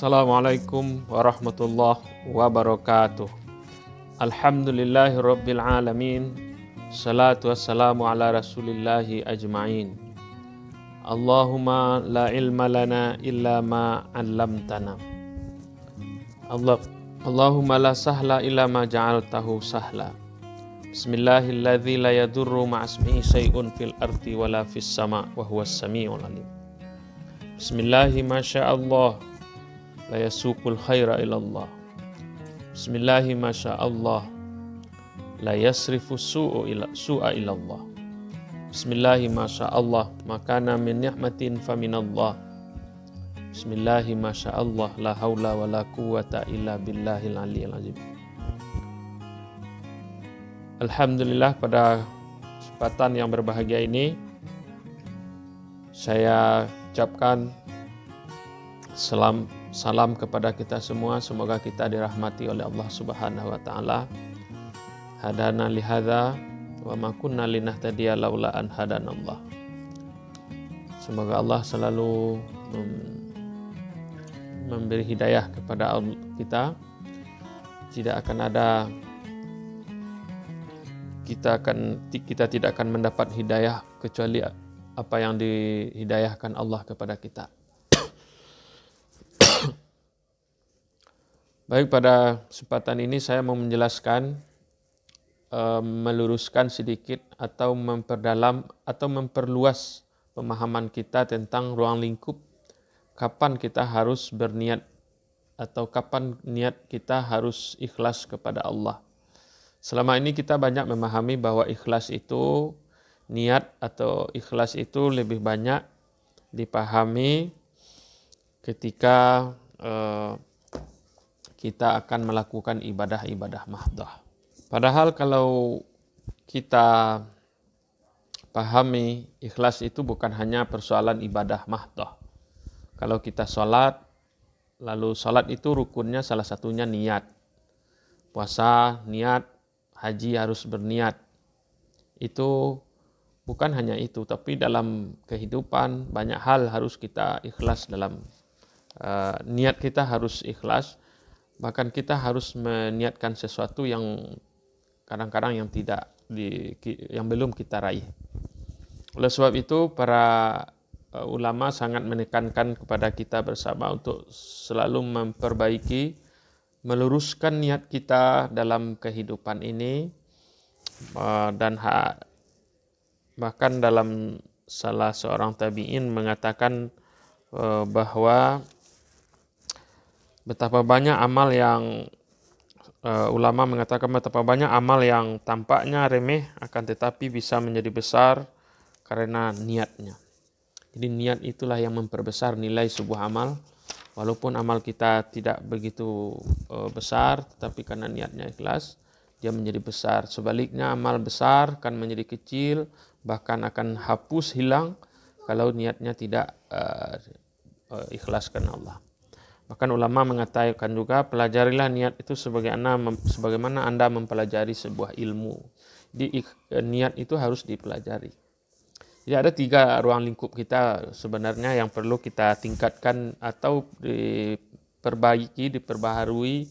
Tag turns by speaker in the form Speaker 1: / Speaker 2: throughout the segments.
Speaker 1: Assalamualaikum warahmatullahi wabarakatuh. Alhamdulillahi rabbil alamin. Salatu wassalamu ala rasulillahi ajma'in. Allahumma la ilma lana illa ma 'allamtana. Allahumma la sahla illa ma ja'altahu sahla. Bismillahilladzi la yadurru ma'asmihi syai'un fil ardi wala fis sama' wa huwas sami'ul alim. Bismillahi masyaallah la yasuqul khaira ilallah. Bismillahi masyaallah la yasrifu su'a ilallah. Bismillahi masyaallah makana min ni'matin faminallah. Bismillahi masyaallah la haula wa la quwwata illa billahil aliyyil azim. Alhamdulillah, pada kesempatan yang berbahagia ini saya ucapkan salam kepada kita semua. Semoga kita dirahmati oleh Allah Subhanahu wa taala. Hadana li hadza wa ma kunna linahtadiya laula an hadanallah. Semoga Allah selalu memberi hidayah kepada kita. Tidak akan ada kita tidak akan mendapat hidayah kecuali apa yang dihidayahkan Allah kepada kita. Baik, pada kesempatan ini saya mau menjelaskan, meluruskan sedikit atau memperdalam atau memperluas pemahaman kita tentang ruang lingkup kapan kita harus berniat atau kapan niat kita harus ikhlas kepada Allah. Selama ini kita banyak memahami bahwa ikhlas itu, niat atau ikhlas itu lebih banyak dipahami ketika kita akan melakukan ibadah-ibadah mahdoh. Padahal kalau kita pahami, ikhlas itu bukan hanya persoalan ibadah mahdoh. Kalau kita sholat, lalu sholat itu rukunnya salah satunya niat. Puasa, niat, haji harus berniat. Itu bukan hanya itu, tapi dalam kehidupan banyak hal harus kita ikhlas dalam niat kita harus ikhlas. Bahkan kita harus meniatkan sesuatu yang kadang-kadang yang belum kita raih. Oleh sebab itu para ulama sangat menekankan kepada kita bersama untuk selalu memperbaiki, meluruskan niat kita dalam kehidupan ini. Dan bahkan dalam salah seorang tabi'in mengatakan bahwa betapa banyak amal yang ulama mengatakan betapa banyak amal yang tampaknya remeh akan tetapi bisa menjadi besar karena niatnya. Jadi niat itulah yang memperbesar nilai sebuah amal. Walaupun amal kita tidak begitu besar, tetapi karena niatnya ikhlas, dia menjadi besar. Sebaliknya amal besar akan menjadi kecil, bahkan akan hapus, hilang kalau niatnya tidak ikhlas karena Allah. Bahkan ulama mengatakan juga, pelajarilah niat itu sebagaimana Anda mempelajari sebuah ilmu. Jadi niat itu harus dipelajari. Jadi ada 3 ruang lingkup kita sebenarnya yang perlu kita tingkatkan atau diperbaiki, diperbaharui,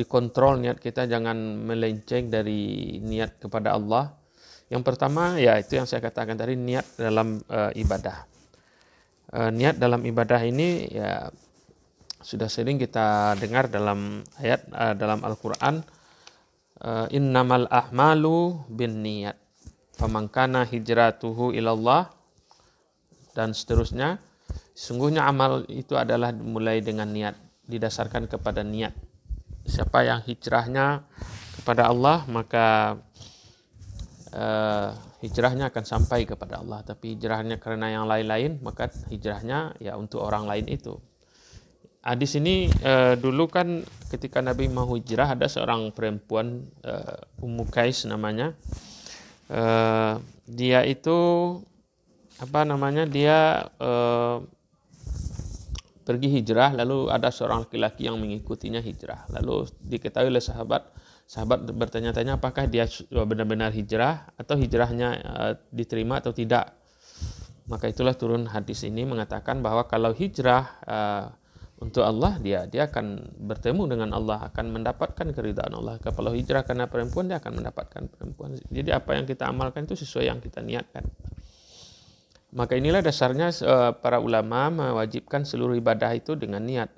Speaker 1: dikontrol niat kita jangan melenceng dari niat kepada Allah. Yang pertama ya itu yang saya katakan tadi, niat dalam ibadah. Niat dalam ibadah ini ya sudah sering kita dengar dalam ayat dalam Al-Quran, innamal a'malu binniyat faman kana hijratuhu ilallah, dan seterusnya. Sungguhnya amal itu adalah dimulai dengan niat, didasarkan kepada niat. Siapa yang hijrahnya kepada Allah, maka hijrahnya akan sampai kepada Allah. Tapi hijrahnya karena yang lain-lain, maka hijrahnya ya untuk orang lain itu. Di sini dulu kan ketika Nabi mau hijrah, ada seorang perempuan, Ummu Qais namanya. Dia itu dia pergi hijrah, lalu ada seorang laki-laki yang mengikutinya hijrah. Lalu diketahui oleh sahabat bertanya-tanya apakah dia benar-benar hijrah atau hijrahnya diterima atau tidak. Maka itulah turun hadis ini mengatakan bahwa kalau hijrah untuk Allah, dia akan bertemu dengan Allah, akan mendapatkan keridhaan Allah. Kalau hijrah karena perempuan, dia akan mendapatkan perempuan. Jadi apa yang kita amalkan itu sesuai yang kita niatkan. Maka inilah dasarnya para ulama mewajibkan seluruh ibadah itu dengan niat.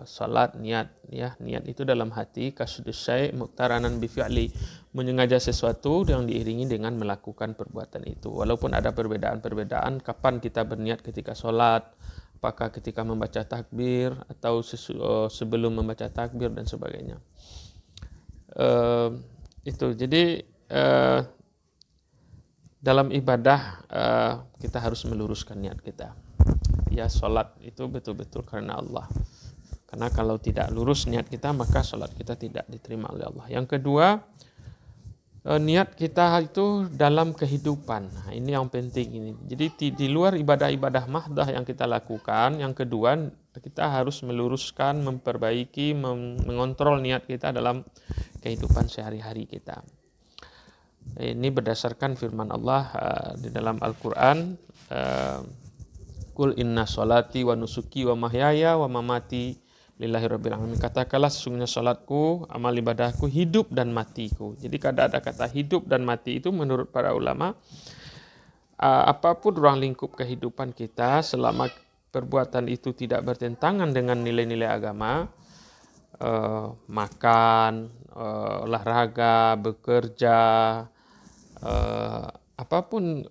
Speaker 1: Salat niat, ya, niat itu dalam hati, kasudus syai' muqtaranan bi fi'li, menyengaja sesuatu yang diiringi dengan melakukan perbuatan itu. Walaupun ada perbedaan-perbedaan kapan kita berniat ketika salat, apakah ketika membaca takbir atau sebelum membaca takbir dan sebagainya. Itu jadi dalam ibadah kita harus meluruskan niat kita. Ya, salat itu betul-betul karena Allah. Karena kalau tidak lurus niat kita, maka salat kita tidak diterima oleh Allah. Yang kedua, niat kita itu dalam kehidupan. Nah, ini yang penting ini. Jadi di luar ibadah-ibadah mahdah yang kita lakukan, yang kedua kita harus meluruskan, memperbaiki, mengontrol niat kita dalam kehidupan sehari-hari kita. Ini berdasarkan firman Allah di dalam Al-Quran. Qul inna sholati wa nusuki wa mahyaya wa mamati lillahi rabbil alamin. Katakanlah sesungguhnya salatku, amal ibadahku, hidup dan matiku. Jadi kada ada kata hidup dan mati itu menurut para ulama, apapun ruang lingkup kehidupan kita selama perbuatan itu tidak bertentangan dengan nilai-nilai agama, makan, olahraga, bekerja, apapun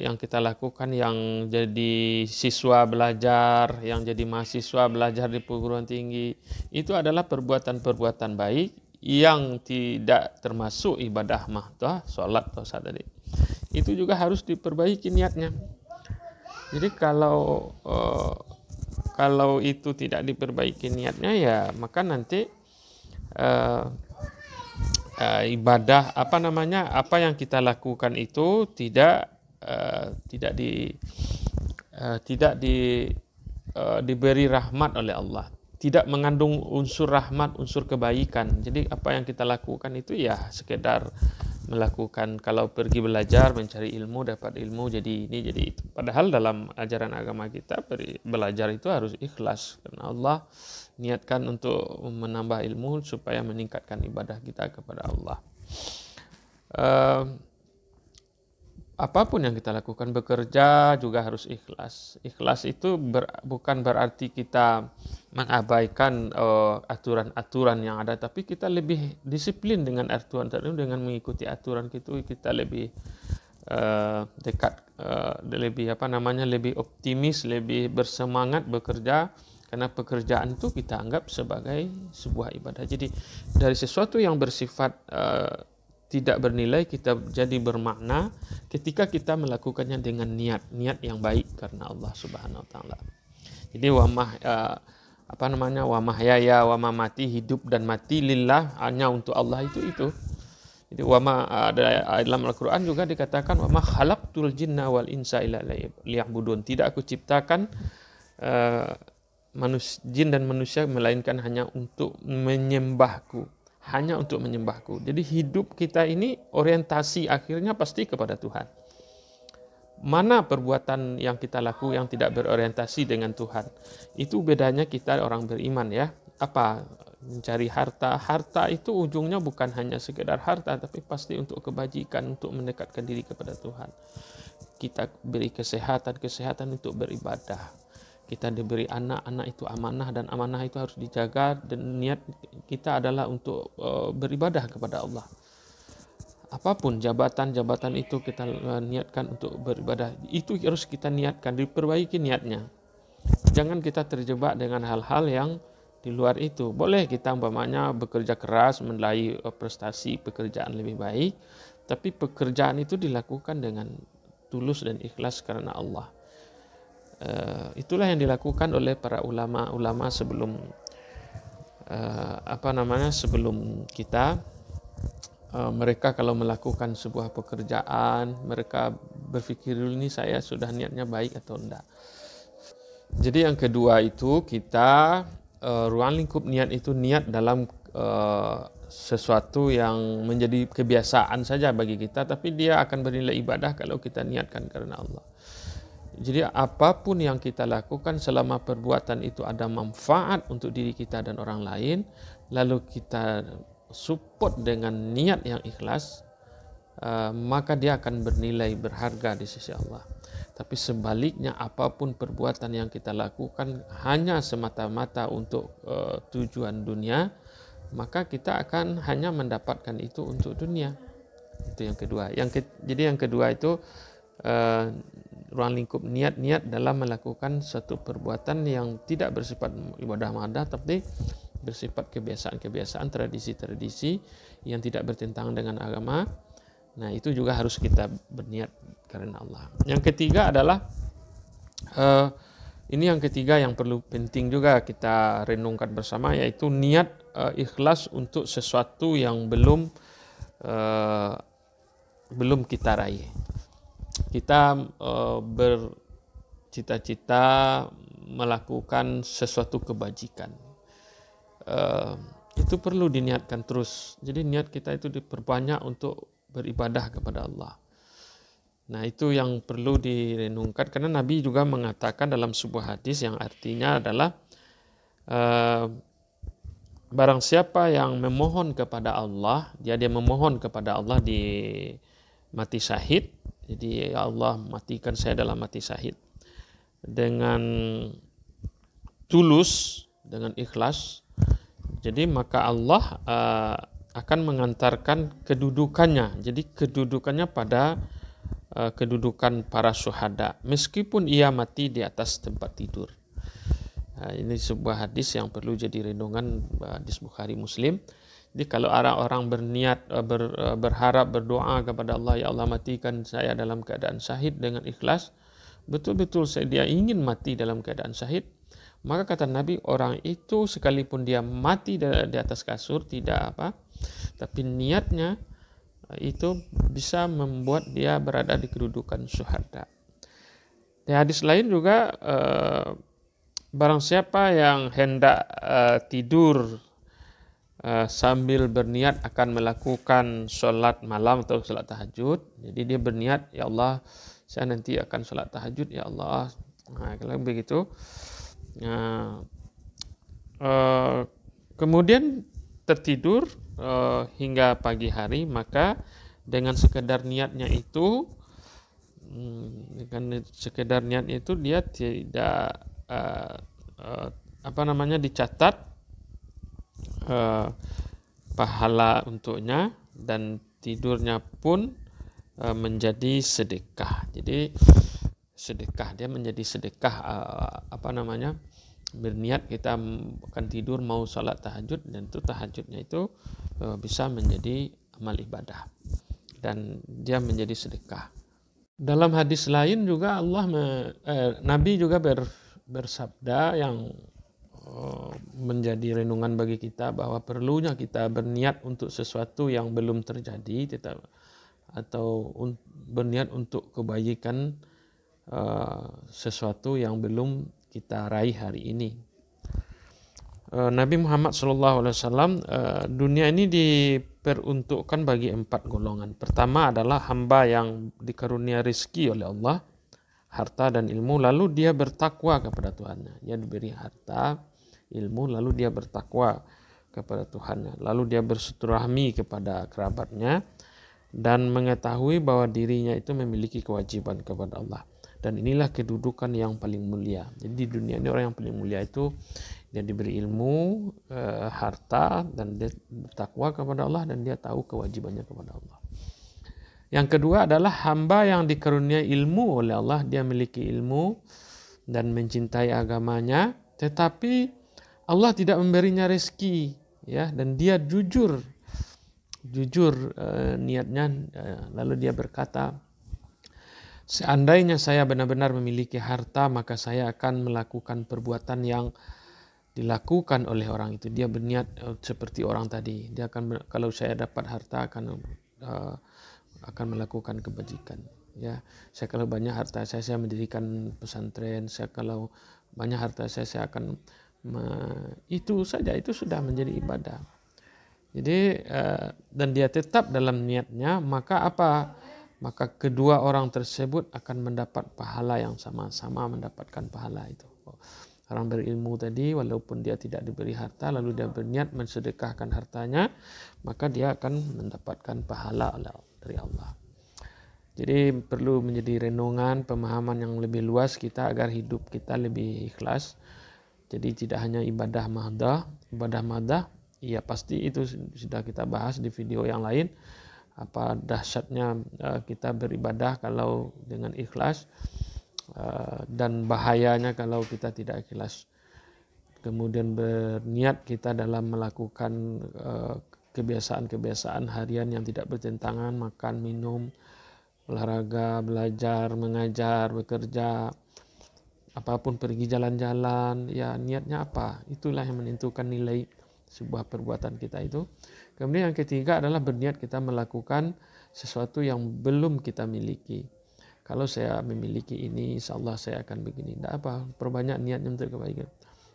Speaker 1: yang kita lakukan, yang jadi siswa belajar, yang jadi mahasiswa belajar di perguruan tinggi, itu adalah perbuatan-perbuatan baik yang tidak termasuk ibadah mahdah, sholat atau tadi. Itu juga harus diperbaiki niatnya. Jadi kalau itu tidak diperbaiki niatnya, ya maka nanti ibadah apa yang kita lakukan itu tidak diberi rahmat oleh Allah, tidak mengandung unsur rahmat, unsur kebaikan. Jadi apa yang kita lakukan itu ya sekedar melakukan, kalau pergi belajar mencari ilmu, dapat ilmu jadi ini jadi itu. Padahal dalam ajaran agama kita belajar itu harus ikhlas karena Allah niatkan untuk menambah ilmu supaya meningkatkan ibadah kita kepada Allah. Apapun yang kita lakukan, bekerja juga harus ikhlas. Ikhlas itu bukan berarti kita mengabaikan aturan-aturan yang ada, tapi kita lebih disiplin dengan aturan tertentu, dengan mengikuti aturan itu kita lebih dekat, lebih optimis, lebih bersemangat bekerja, karena pekerjaan itu kita anggap sebagai sebuah ibadah. Jadi dari sesuatu yang bersifat tidak bernilai, kita jadi bermakna ketika kita melakukannya dengan niat yang baik karena Allah Subhanahu wa taala. Jadi wa mahyaya wa mamati, hidup dan mati lillah, hanya untuk Allah itu. Jadi dalam Al-Qur'an juga dikatakan wa ma khalaqtul jinna wal insa illa liya'budun. Tidak aku ciptakan jin dan manusia melainkan hanya untuk menyembahku. Jadi hidup kita ini orientasi akhirnya pasti kepada Tuhan. Mana perbuatan yang kita lakukan yang tidak berorientasi dengan Tuhan, itu bedanya kita orang beriman ya. Apa? Mencari harta. Harta itu ujungnya bukan hanya sekedar harta, tapi pasti untuk kebajikan, untuk mendekatkan diri kepada Tuhan. Kita beri kesehatan untuk beribadah. Kita diberi anak itu amanah, dan amanah itu harus dijaga, dan niat kita adalah untuk beribadah kepada Allah. Apapun jabatan itu kita niatkan untuk beribadah, itu harus kita niatkan, diperbaiki niatnya. Jangan kita terjebak dengan hal-hal yang di luar itu. Boleh kita umpamanya bekerja keras, meraih prestasi pekerjaan lebih baik, tapi pekerjaan itu dilakukan dengan tulus dan ikhlas karena Allah. Itulah yang dilakukan oleh para ulama sebelum sebelum kita. Mereka kalau melakukan sebuah pekerjaan, mereka berpikir dulu, ini saya sudah niatnya baik atau enggak. Jadi yang kedua itu, kita ruang lingkup niat itu niat dalam sesuatu yang menjadi kebiasaan saja bagi kita, tapi dia akan bernilai ibadah kalau kita niatkan karena Allah. Jadi apapun yang kita lakukan selama perbuatan itu ada manfaat untuk diri kita dan orang lain, lalu kita support dengan niat yang ikhlas, maka dia akan bernilai berharga di sisi Allah. Tapi sebaliknya apapun perbuatan yang kita lakukan hanya semata-mata untuk tujuan dunia, maka kita akan hanya mendapatkan itu untuk dunia. Itu yang kedua. Jadi yang kedua itu ruang lingkup niat-niat dalam melakukan satu perbuatan yang tidak bersifat ibadah madah, tapi bersifat kebiasaan-kebiasaan, tradisi-tradisi yang tidak bertentangan dengan agama. Nah, itu juga harus kita berniat karena Allah. Yang ketiga adalah ini yang ketiga yang perlu penting juga kita renungkan bersama, yaitu niat ikhlas untuk sesuatu yang belum kita raih. Kita bercita-cita melakukan sesuatu kebajikan. Itu perlu diniatkan terus. Jadi niat kita itu diperbanyak untuk beribadah kepada Allah. Nah, itu yang perlu direnungkan, karena Nabi juga mengatakan dalam sebuah hadis yang artinya adalah barang siapa yang memohon kepada Allah, dia memohon kepada Allah di mati syahid. Jadi ya Allah, matikan saya dalam mati syahid dengan tulus, dengan ikhlas. Jadi maka Allah akan mengantarkan kedudukannya. Jadi kedudukannya pada kedudukan para syuhada, meskipun ia mati di atas tempat tidur. Ini sebuah hadis yang perlu jadi renungan, hadis Bukhari Muslim. Jadi kalau orang berniat, berharap, berdoa kepada Allah, ya Allah matikan saya dalam keadaan syahid dengan ikhlas, betul-betul dia ingin mati dalam keadaan syahid, maka kata Nabi, orang itu sekalipun dia mati di atas kasur, tidak apa, tapi niatnya itu bisa membuat dia berada di kedudukan syuhada. Di hadis lain juga, barang siapa yang hendak tidur sambil berniat akan melakukan sholat malam atau sholat tahajud, jadi dia berniat, ya Allah saya nanti akan sholat tahajud, ya Allah. Nah, kalau begitu, kemudian tertidur hingga pagi hari, maka dengan sekedar niatnya itu, dia tidak dicatat pahala untuknya, dan tidurnya pun menjadi sedekah. Jadi sedekah, dia menjadi sedekah, berniat kita akan tidur mau sholat tahajud, dan itu tahajudnya itu bisa menjadi amal ibadah dan dia menjadi sedekah. Dalam hadis lain juga Nabi juga bersabda yang menjadi renungan bagi kita, bahwa perlunya kita berniat untuk sesuatu yang belum terjadi, atau berniat untuk kebaikan sesuatu yang belum kita raih hari ini. Nabi Muhammad SAW, dunia ini diperuntukkan bagi 4 golongan. Pertama adalah hamba yang dikarunia rezeki oleh Allah, harta dan ilmu, lalu dia bertakwa kepada Tuhannya. Dia diberi harta, ilmu, lalu dia bertakwa kepada Tuhannya. Lalu dia bersilaturahmi kepada kerabatnya dan mengetahui bahwa dirinya itu memiliki kewajiban kepada Allah. Dan inilah kedudukan yang paling mulia. Jadi di dunia ini orang yang paling mulia itu dia diberi ilmu, harta, dan dia bertakwa kepada Allah, dan dia tahu kewajibannya kepada Allah. Yang kedua adalah hamba yang dikaruniai ilmu oleh Allah. Dia memiliki ilmu dan mencintai agamanya, tetapi Allah tidak memberinya rezeki, ya, dan dia jujur niatnya, lalu dia berkata, seandainya saya benar-benar memiliki harta, maka saya akan melakukan perbuatan yang dilakukan oleh orang itu. Dia berniat seperti orang tadi. Dia akan, kalau saya dapat harta, akan melakukan kebajikan. Ya, saya kalau banyak harta saya mendirikan pesantren. Saya kalau banyak harta saya akan itu saja, itu sudah menjadi ibadah. Jadi dan dia tetap dalam niatnya, maka apa maka kedua orang tersebut akan mendapat pahala yang sama-sama mendapatkan pahala itu. Orang berilmu tadi walaupun dia tidak diberi harta lalu dia berniat mensedekahkan hartanya, maka dia akan mendapatkan pahala dari Allah. Jadi perlu menjadi renungan, pemahaman yang lebih luas kita agar hidup kita lebih ikhlas. Jadi tidak hanya ibadah madah, ya pasti itu sudah kita bahas di video yang lain. Apa dahsyatnya kita beribadah kalau dengan ikhlas, dan bahayanya kalau kita tidak ikhlas. Kemudian berniat kita dalam melakukan kebiasaan-kebiasaan harian yang tidak bertentangan, makan, minum, olahraga, belajar, mengajar, bekerja, apapun, pergi jalan-jalan, ya niatnya apa? Itulah yang menentukan nilai sebuah perbuatan kita itu. Kemudian yang ketiga adalah berniat kita melakukan sesuatu yang belum kita miliki. Kalau saya memiliki ini, insya Allah saya akan begini. Tidak apa, perbanyak niatnya untuk kebaikan.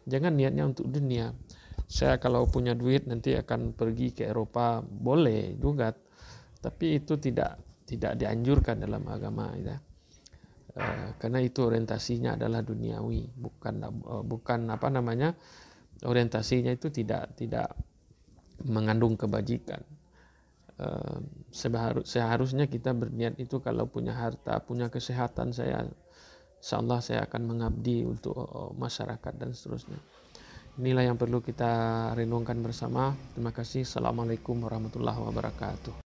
Speaker 1: Jangan niatnya untuk dunia. Saya kalau punya duit nanti akan pergi ke Eropa, boleh juga. Tapi itu tidak dianjurkan dalam agama. Ya. Karena itu orientasinya adalah duniawi, bukan orientasinya itu tidak mengandung kebajikan. Seharusnya kita berniat itu kalau punya harta, punya kesehatan, insyaallah saya akan mengabdi untuk masyarakat dan seterusnya. Inilah yang perlu kita renungkan bersama. Terima kasih. Assalamualaikum warahmatullahi wabarakatuh.